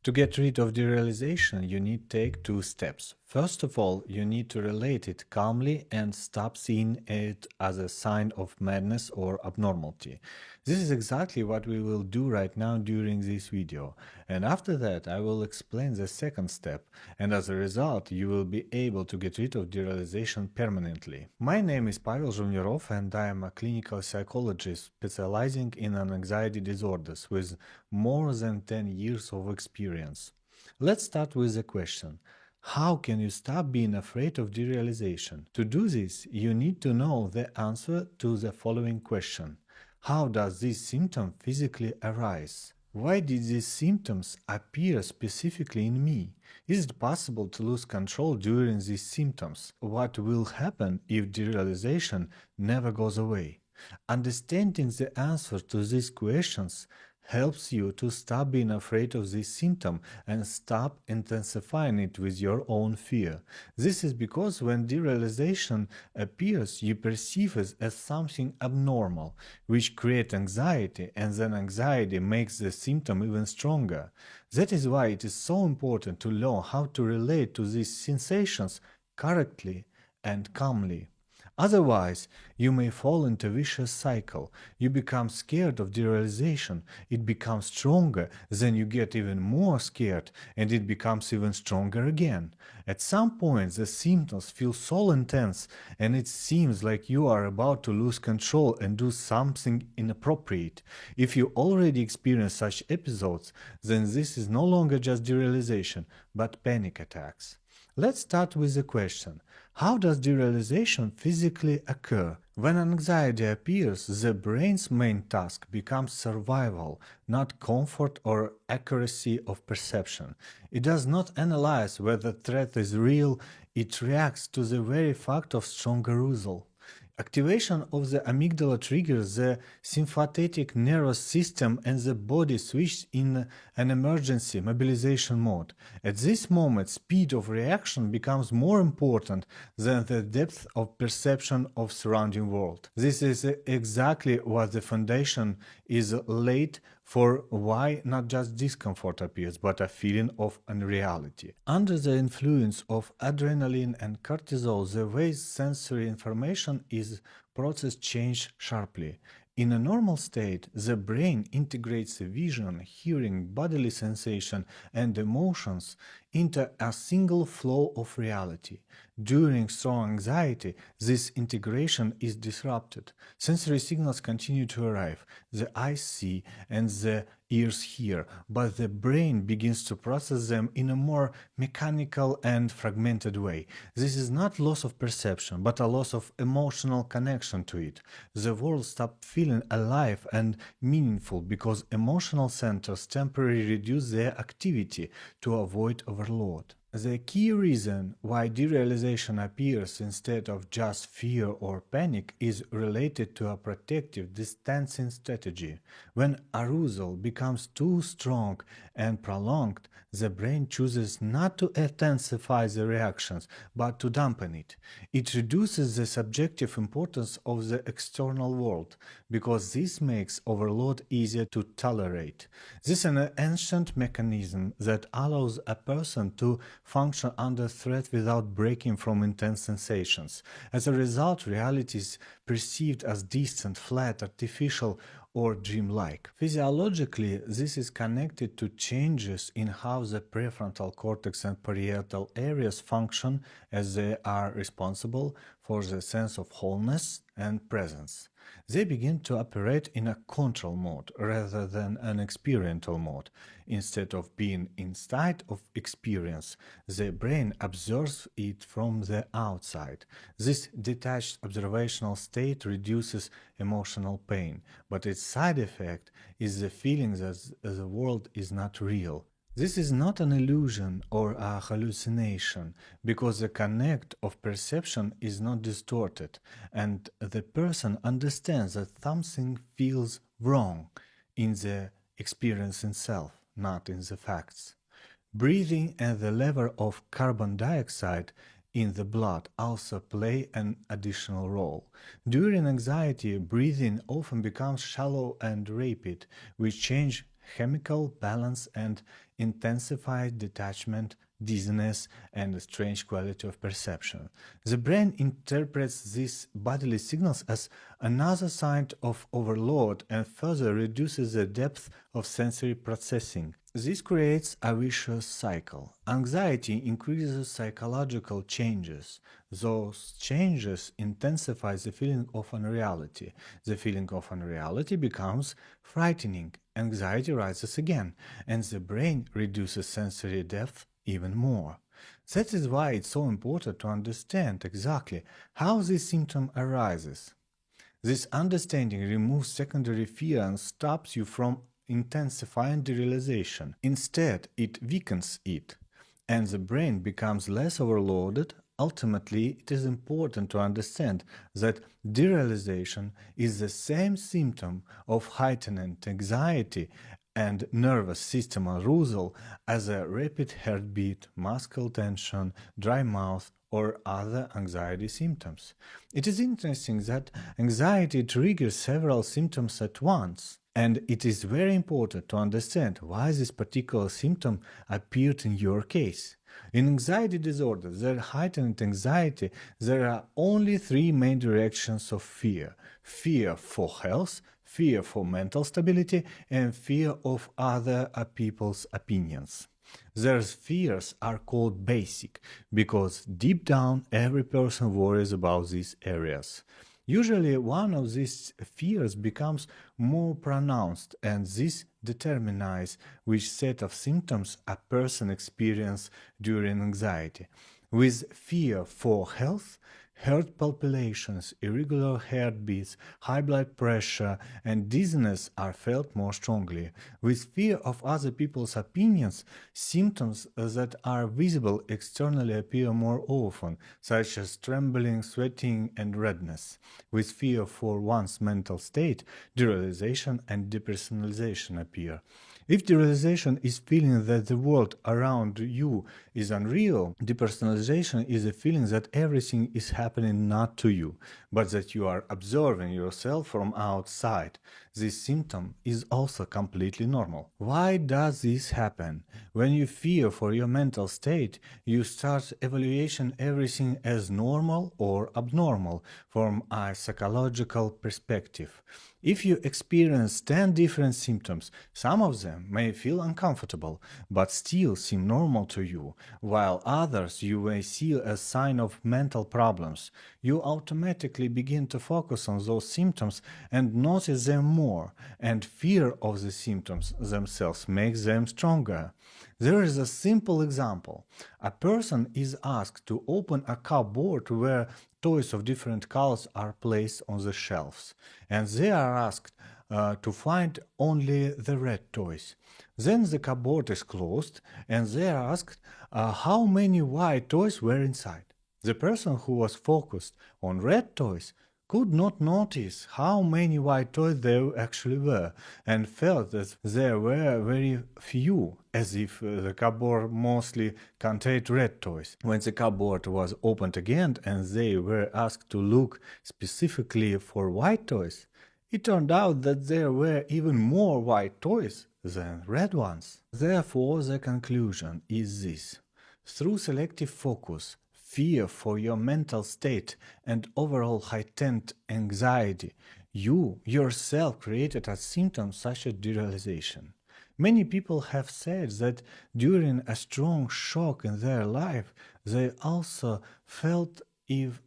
To get rid of derealization, you need to take two steps. First of all, you need to relate it calmly and stop seeing it as a sign of madness or abnormality. This is exactly what we will do right now during this video. And after that, I will explain the second step, and as a result, you will be able to get rid of derealization permanently. My name is Pavel Zhumnerov, and I am a clinical psychologist specializing in anxiety disorders with more than 10 years of experience. Let's start with the question. How can you stop being afraid of derealization? To do this, you need to know the answer to the following question. How does this symptom physically arise? Why did these symptoms appear specifically in me? Is it possible to lose control during these symptoms? What will happen if derealization never goes away? Understanding the answer to these questions helps you to stop being afraid of this symptom and stop intensifying it with your own fear. This is because when derealization appears, you perceive it as something abnormal, which creates anxiety, and then anxiety makes the symptom even stronger. That is why it is so important to learn how to relate to these sensations correctly and calmly. Otherwise, you may fall into a vicious cycle. You become scared of derealization, it becomes stronger, then you get even more scared, and it becomes even stronger again. At some point, the symptoms feel so intense, and it seems like you are about to lose control and do something inappropriate. If you already experience such episodes, then this is no longer just derealization, but panic attacks. Let's start with the question. How does derealization physically occur? When anxiety appears, the brain's main task becomes survival, not comfort or accuracy of perception. It does not analyze whether threat is real, it reacts to the very fact of strong arousal. Activation of the amygdala triggers the sympathetic nervous system and the body switches in an emergency mobilization mode. At this moment, speed of reaction becomes more important than the depth of perception of surrounding world. This is exactly what the foundation is laid for why not just discomfort appears, but a feeling of unreality. Under the influence of adrenaline and cortisol, the way sensory information is processed changes sharply. In a normal state, the brain integrates vision, hearing, bodily sensation, and emotions into a single flow of reality. During strong anxiety, this integration is disrupted. Sensory signals continue to arrive. The eyes see and the ears hear, but the brain begins to process them in a more mechanical and fragmented way. This is not loss of perception, but a loss of emotional connection to it. The world stops feeling alive and meaningful because emotional centers temporarily reduce their activity to avoid overload. The key reason why derealization appears instead of just fear or panic is related to a protective distancing strategy. When arousal becomes too strong and prolonged, the brain chooses not to intensify the reactions, but to dampen it. It reduces the subjective importance of the external world, because this makes overload easier to tolerate. This is an ancient mechanism that allows a person to function under threat without breaking from intense sensations. As a result, reality is perceived as distant, flat, artificial, or dreamlike. Physiologically, this is connected to changes in how the prefrontal cortex and parietal areas function, as they are responsible for the sense of wholeness and presence. They begin to operate in a control mode rather than an experiential mode. Instead of being inside of experience, the brain observes it from the outside. This detached observational state reduces emotional pain, but its side effect is the feeling that the world is not real. This is not an illusion or a hallucination, because the connect of perception is not distorted, and the person understands that something feels wrong in the experience itself, not in the facts. Breathing and the level of carbon dioxide in the blood also play an additional role. During anxiety, breathing often becomes shallow and rapid, which change chemical balance and intensified detachment, dizziness, and a strange quality of perception. The brain interprets these bodily signals as another sign of overload and further reduces the depth of sensory processing. This creates a vicious cycle. Anxiety increases psychological changes. Those changes intensify the feeling of unreality. The feeling of unreality becomes frightening. Anxiety rises again, and the brain reduces sensory depth even more. That is why it's so important to understand exactly how this symptom arises. This understanding removes secondary fear and stops you from intensifying derealization. Instead, it weakens it, and the brain becomes less overloaded. Ultimately, it is important to understand that derealization is the same symptom of heightened anxiety and nervous system arousal as a rapid heartbeat, muscle tension, dry mouth, or other anxiety symptoms. It is interesting that anxiety triggers several symptoms at once. And it is very important to understand why this particular symptom appeared in your case. In anxiety disorder, there heightened anxiety, there are only three main directions of fear: fear for health, fear for mental stability, and fear of other people's opinions. Their fears are called basic because deep down every person worries about these areas. Usually, one of these fears becomes more pronounced, and this determines which set of symptoms a person experiences during anxiety. With fear for health, heart palpitations, irregular heartbeats, high blood pressure, and dizziness are felt more strongly. With fear of other people's opinions, symptoms that are visible externally appear more often, such as trembling, sweating, and redness. With fear for one's mental state, derealization and depersonalization appear. If derealization is feeling that the world around you is unreal, depersonalization is a feeling that everything is happening not to you, but that you are observing yourself from outside. This symptom is also completely normal. Why does this happen? When you fear for your mental state, you start evaluating everything as normal or abnormal from a psychological perspective. If you experience 10 different symptoms, some of them may feel uncomfortable, but still seem normal to you, while others you may see as sign of mental problems. You automatically begin to focus on those symptoms and notice them more, and fear of the symptoms themselves makes them stronger. There is a simple example. A person is asked to open a cupboard where toys of different colors are placed on the shelves, and they are asked to find only the red toys. Then the cupboard is closed, and they are asked how many white toys were inside. The person who was focused on red toys could not notice how many white toys there actually were, and felt that there were very few, as if the cupboard mostly contained red toys. When the cupboard was opened again and they were asked to look specifically for white toys, it turned out that there were even more white toys than red ones. Therefore, the conclusion is this: through selective focus, fear for your mental state, and overall heightened anxiety, you yourself created a symptom such as derealization. Many people have said that during a strong shock in their life, they also felt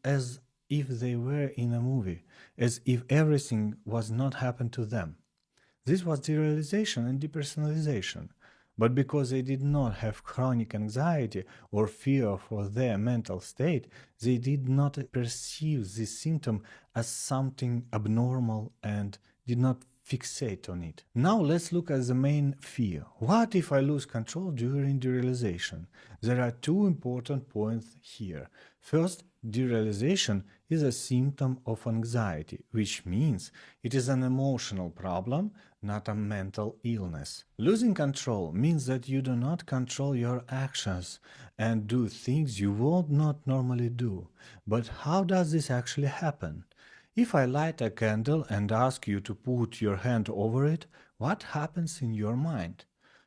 as if they were in a movie, as if everything was not happened to them. This was derealization and depersonalization. But because they did not have chronic anxiety or fear for their mental state, they did not perceive this symptom as something abnormal and did not fixate on it. Now let's look at the main fear. What if I lose control during derealization? There are two important points here. First, derealization is a symptom of anxiety, which means it is an emotional problem, not a mental illness. Losing control means that you do not control your actions and do things you would not normally do. But how does this actually happen? If I light a candle and ask you to put your hand over it, what happens in your mind?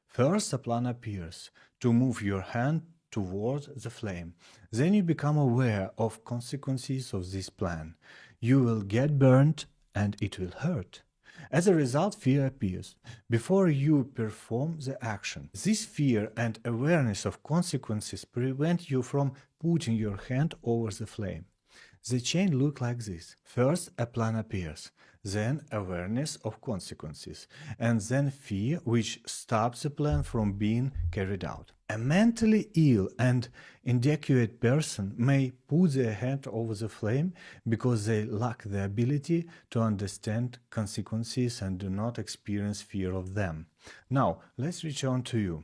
First, a plan appears to move your hand toward the flame. Then you become aware of consequences of this plan. You will get burnt and it will hurt. As a result, fear appears before you perform the action. This fear and awareness of consequences prevent you from putting your hand over the flame. The chain looks like this. First, a plan appears, then awareness of consequences, and then fear, which stops the plan from being carried out. A mentally ill and inadequate person may put their hand over the flame because they lack the ability to understand consequences and do not experience fear of them. Now, let's return to you.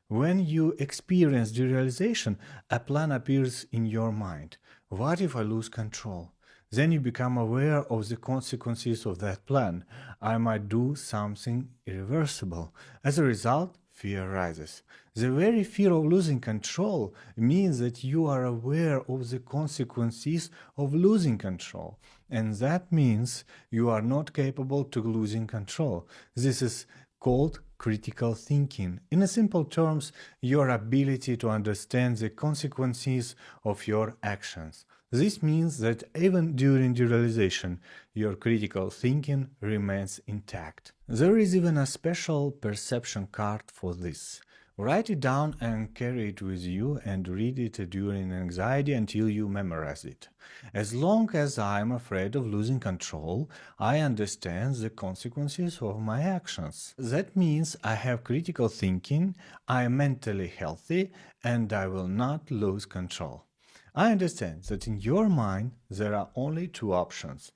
When you experience derealization, a plan appears in your mind. What if I lose control? Then you become aware of the consequences of that plan. I might do something irreversible. As a result, fear rises. The very fear of losing control means that you are aware of the consequences of losing control. And that means you are not capable to losing control. This is called critical thinking. In simple terms, your ability to understand the consequences of your actions. This means that even during derealization, your critical thinking remains intact. There is even a special perception card for this. Write it down and carry it with you and read it during anxiety until you memorize it. As long as I am afraid of losing control, I understand the consequences of my actions. That means I have critical thinking, I am mentally healthy, and I will not lose control. I understand that in your mind there are only two options.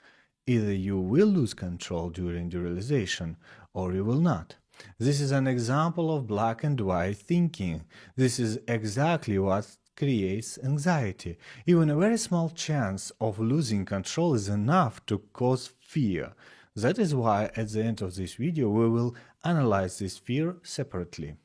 Either you will lose control during derealization or you will not. This is an example of black and white thinking. This is exactly what creates anxiety. Even a very small chance of losing control is enough to cause fear. That is why at the end of this video we will analyze this fear separately.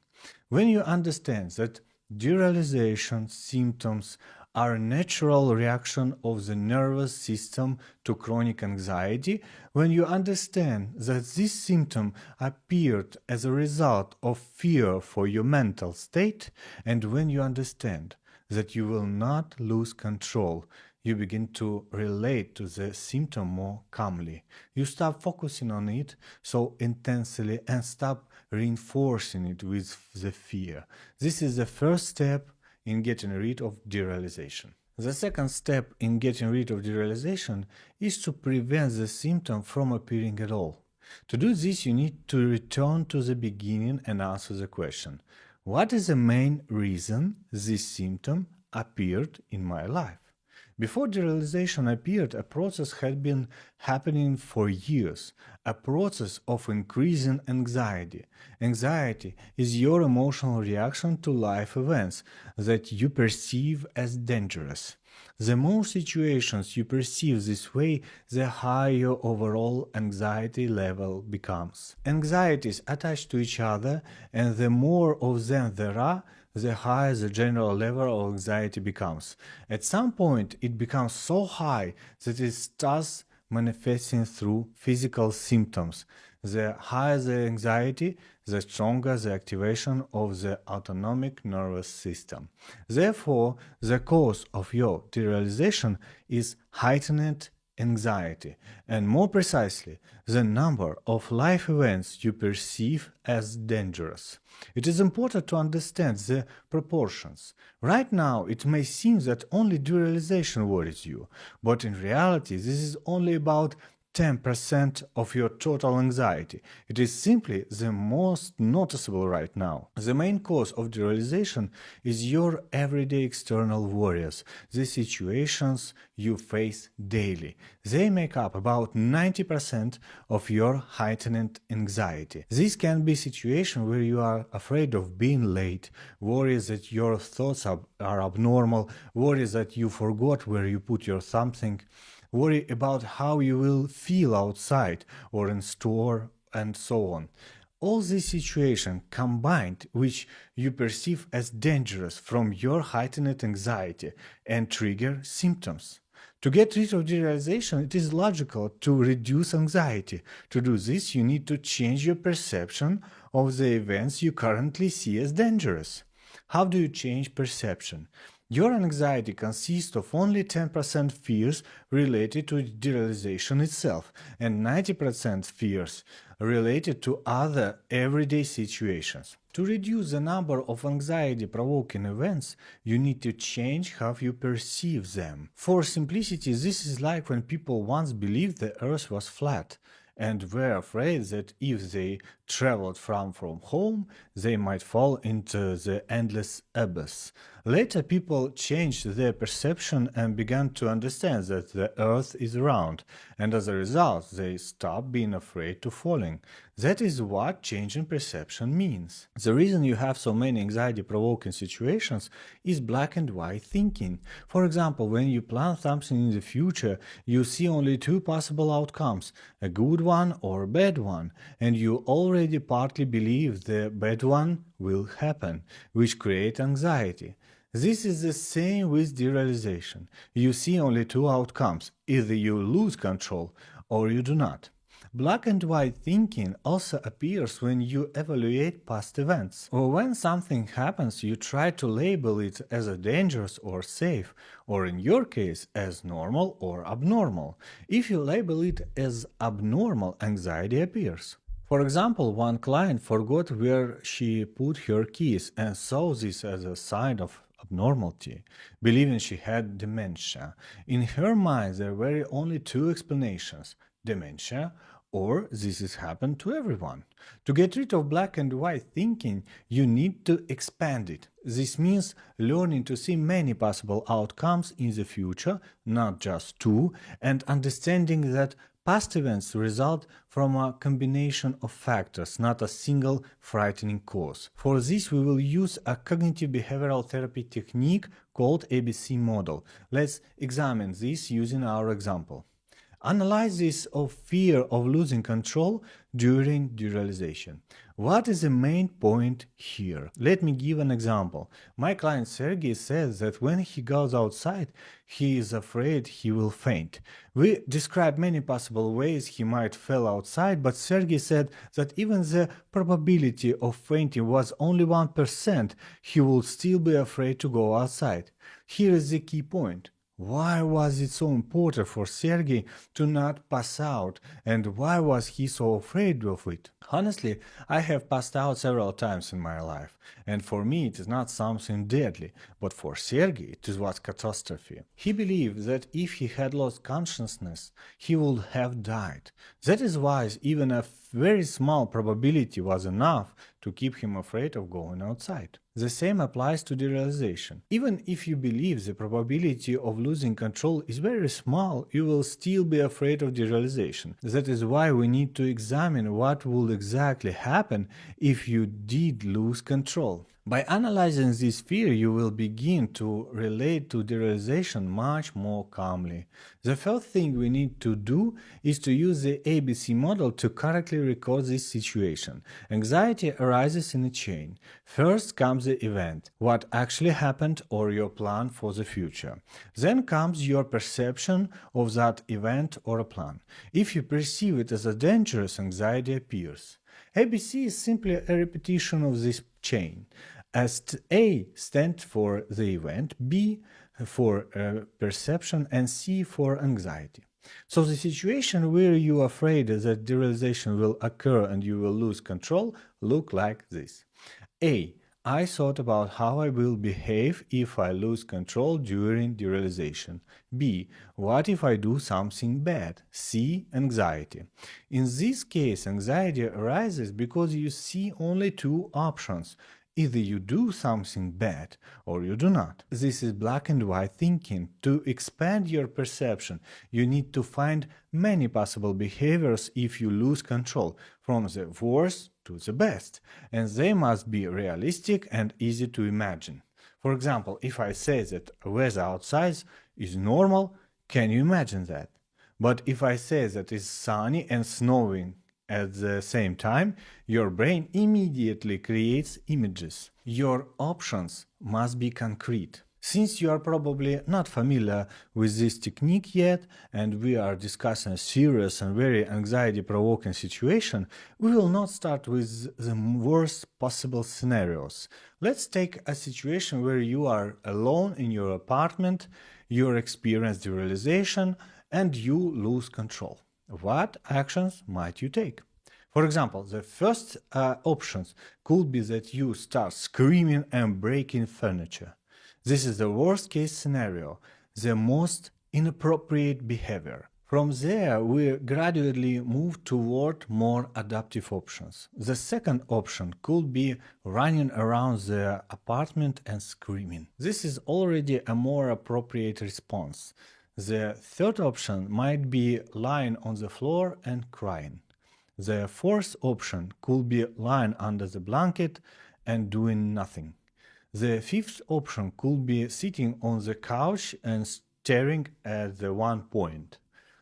When you understand that derealization symptoms are a natural reaction of the nervous system to chronic anxiety, when you understand that this symptom appeared as a result of fear for your mental state, and when you understand that you will not lose control, you begin to relate to the symptom more calmly. You stop focusing on it so intensely and stop reinforcing it with the fear. This is the first step in getting rid of derealization. The second step in getting rid of derealization is to prevent the symptom from appearing at all. To do this, you need to return to the beginning and answer the question, what is the main reason this symptom appeared in my life? Before derealization appeared, a process had been happening for years, a process of increasing anxiety. Anxiety is your emotional reaction to life events that you perceive as dangerous. The more situations you perceive this way, the higher your overall anxiety level becomes. Anxieties attach to each other, and the more of them there are, the higher the general level of anxiety becomes. At some point, it becomes so high that it starts manifesting through physical symptoms. The higher the anxiety, the stronger the activation of the autonomic nervous system. Therefore, the cause of your derealization is heightened anxiety, and more precisely, the number of life events you perceive as dangerous. It is important to understand the proportions. Right now, it may seem that only derealization worries you, but in reality, this is only about 10% of your total anxiety. It is simply the most noticeable right now. The main cause of derealization is your everyday external worries, the situations you face daily. They make up about 90% of your heightened anxiety. This can be situations where you are afraid of being late, worries that your thoughts are abnormal, worries that you forgot where you put your something, worry about how you will feel outside or in store, and so on. All these situations combined, which you perceive as dangerous from your heightened anxiety and trigger symptoms. To get rid of derealization, it is logical to reduce anxiety. To do this, you need to change your perception of the events you currently see as dangerous. How do you change perception? Your anxiety consists of only 10% fears related to derealization itself and 90% fears related to other everyday situations. To reduce the number of anxiety-provoking events, you need to change how you perceive them. For simplicity, this is like when people once believed the Earth was flat and were afraid that if they traveled from home, they might fall into the endless abyss. Later, people changed their perception and began to understand that the earth is round, and as a result, they stopped being afraid to falling. That is what changing perception means. The reason you have so many anxiety-provoking situations is black and white thinking. For example, when you plan something in the future, you see only two possible outcomes, a good one or a bad one, and you already partly believe the bad one will happen, which creates anxiety. This is the same with derealization. You see only two outcomes, either you lose control or you do not. Black and white thinking also appears when you evaluate past events. Or when something happens, you try to label it as a dangerous or safe, or in your case, as normal or abnormal. If you label it as abnormal, anxiety appears. For example, one client forgot where she put her keys and saw this as a sign of abnormality, believing she had dementia. In her mind, there were only two explanations: dementia or this has happened to everyone. To get rid of black and white thinking, you need to expand it. This means learning to see many possible outcomes in the future, not just two, and understanding that past events result from a combination of factors, not a single frightening cause. For this, we will use a cognitive behavioral therapy technique called ABC model. Let's examine this using our example. Analysis of fear of losing control during derealization. What is the main point here? Let me give an example. My client Sergey says that when he goes outside, he is afraid he will faint. We described many possible ways he might fall outside, but Sergey said that even the probability of fainting was only 1%, he would still be afraid to go outside. Here is the key point. Why was it so important for Sergey to not pass out, and why was he so afraid of it? Honestly, I have passed out several times in my life, and for me it is not something deadly, but for Sergey it was catastrophe. He believed that if he had lost consciousness, he would have died. That is why even a very small probability was enough to keep him afraid of going outside. The same applies to derealization. Even if you believe the probability of losing control is very small, you will still be afraid of derealization. That is why we need to examine what would exactly happen if you did lose control. By analyzing this fear, you will begin to relate to derealization much more calmly. The first thing we need to do is to use the ABC model to correctly record this situation. Anxiety arises in a chain. First comes the event, what actually happened or your plan for the future. Then comes your perception of that event or a plan. If you perceive it as a dangerous, anxiety appears. ABC is simply a repetition of this chain. As A stands for the event, B for perception, and C for anxiety. So the situation where you are afraid that derealization will occur and you will lose control look like this. A. I thought about how I will behave if I lose control during derealization. B. What if I do something bad? C. Anxiety. In this case, anxiety arises because you see only two options. Either you do something bad or you do not. This is black and white thinking. To expand your perception, you need to find many possible behaviors if you lose control, from the worst to the best, and they must be realistic and easy to imagine. For example, if I say that weather outside is normal, can you imagine that? But if I say that it's sunny and snowing at the same time, your brain immediately creates images. Your options must be concrete. Since you are probably not familiar with this technique yet, and we are discussing a serious and very anxiety-provoking situation, we will not start with the worst possible scenarios. Let's take a situation where you are alone in your apartment, you experience derealization, and you lose control. What actions might you take? For example, the first options could be that you start screaming and breaking furniture. This is the worst case scenario, the most inappropriate behavior. From there, we gradually move toward more adaptive options. The second option could be running around the apartment and screaming. This is already a more appropriate response. The third option might be lying on the floor and crying. The fourth option could be lying under the blanket and doing nothing. The fifth option could be sitting on the couch and staring at the one point.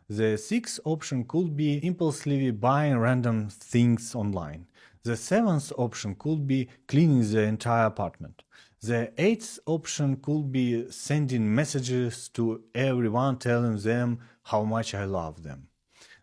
The sixth option could be impulsively buying random things online. The seventh option could be cleaning the entire apartment. The eighth option could be sending messages to everyone telling them how much I love them.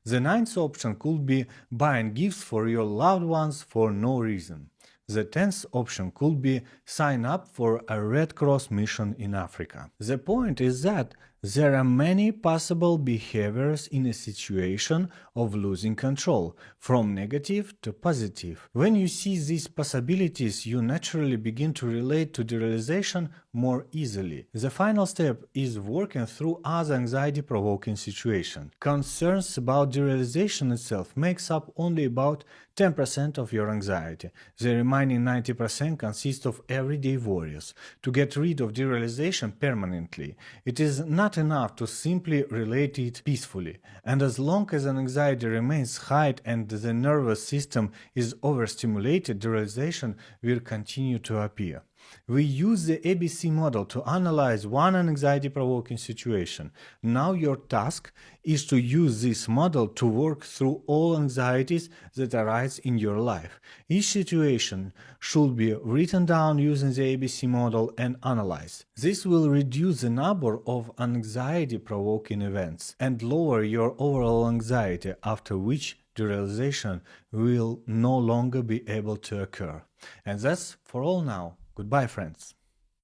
The ninth option could be buying gifts for your loved ones for no reason. The 10th option could be sign up for a Red Cross mission in Africa. The point is that there are many possible behaviors in a situation of losing control, from negative to positive. When you see these possibilities, you naturally begin to relate to derealization more easily. The final step is working through other anxiety-provoking situations. Concerns about derealization itself makes up only about 10% of your anxiety. The remaining 90% consists of everyday worries. To get rid of derealization permanently, it is not enough to simply relate it peacefully. And as long as an anxiety remains high and the nervous system is overstimulated, derealization will continue to appear. We use the ABC model to analyze one anxiety-provoking situation. Now your task is to use this model to work through all anxieties that arise in your life. Each situation should be written down using the ABC model and analyzed. This will reduce the number of anxiety-provoking events and lower your overall anxiety, after which derealization will no longer be able to occur. And that's for all now. Goodbye, friends.